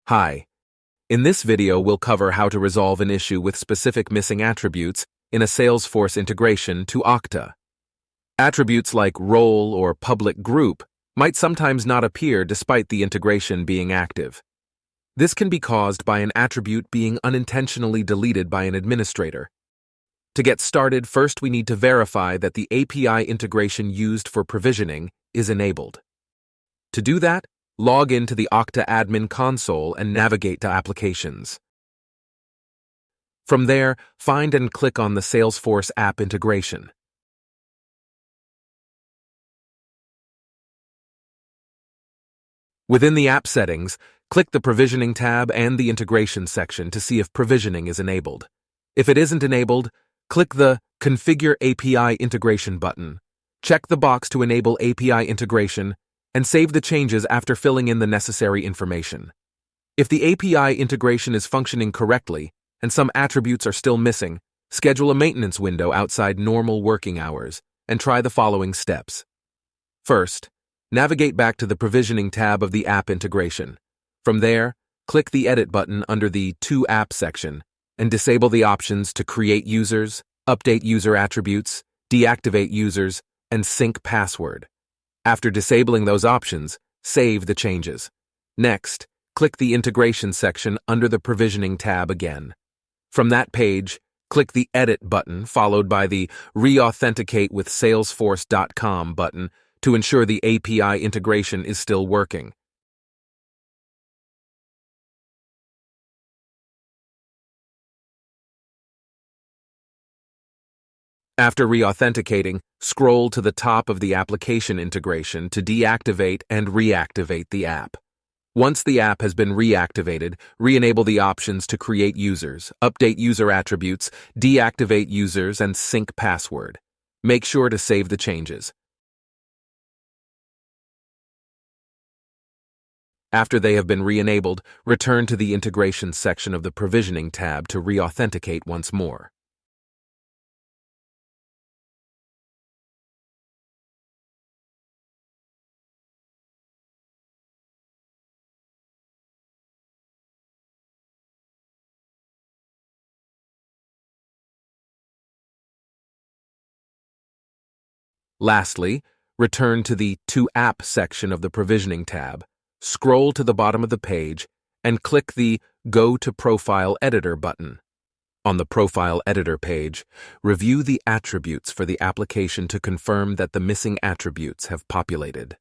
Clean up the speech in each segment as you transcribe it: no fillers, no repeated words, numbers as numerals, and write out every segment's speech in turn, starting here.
Hi. In this video, we'll cover how to resolve an issue with specific missing attributes in a Salesforce integration to Okta. Attributes like role or public group might sometimes not appear despite the integration being active. This can be caused by an attribute being unintentionally deleted by an administrator. To get started, first we need to verify that the API integration used for provisioning is enabled. To do that, log into the Okta admin console and navigate to Applications. From there, find and click on the Salesforce app integration. Within the app settings, click the Provisioning tab and the Integration section to see if provisioning is enabled. If it isn't enabled, click the Configure API Integration button. Check the box to enable API integration and save the changes after filling in the necessary information. If the API integration is functioning correctly and some attributes are still missing, schedule a maintenance window outside normal working hours and try the following steps. First, navigate back to the Provisioning tab of the app integration. From there, click the Edit button under the To App section and disable the options to create users, update user attributes, deactivate users, and sync password. After disabling those options, save the changes. Next, click the Integration section under the Provisioning tab again. From that page, click the Edit button followed by the Re-Authenticate with Salesforce.com button to ensure the API integration is still working. After re-authenticating, scroll to the top of the application integration to deactivate and reactivate the app. Once the app has been reactivated, re-enable the options to create users, update user attributes, deactivate users, and sync password. Make sure to save the changes. After they have been re-enabled, return to the Integration section of the Provisioning tab to re-authenticate once more. Lastly, return to the To App section of the Provisioning tab, scroll to the bottom of the page, and click the Go to Profile Editor button. On the Profile Editor page, review the attributes for the application to confirm that the missing attributes have populated.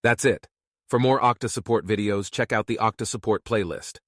That's it. For more Okta support videos, check out the Okta support playlist.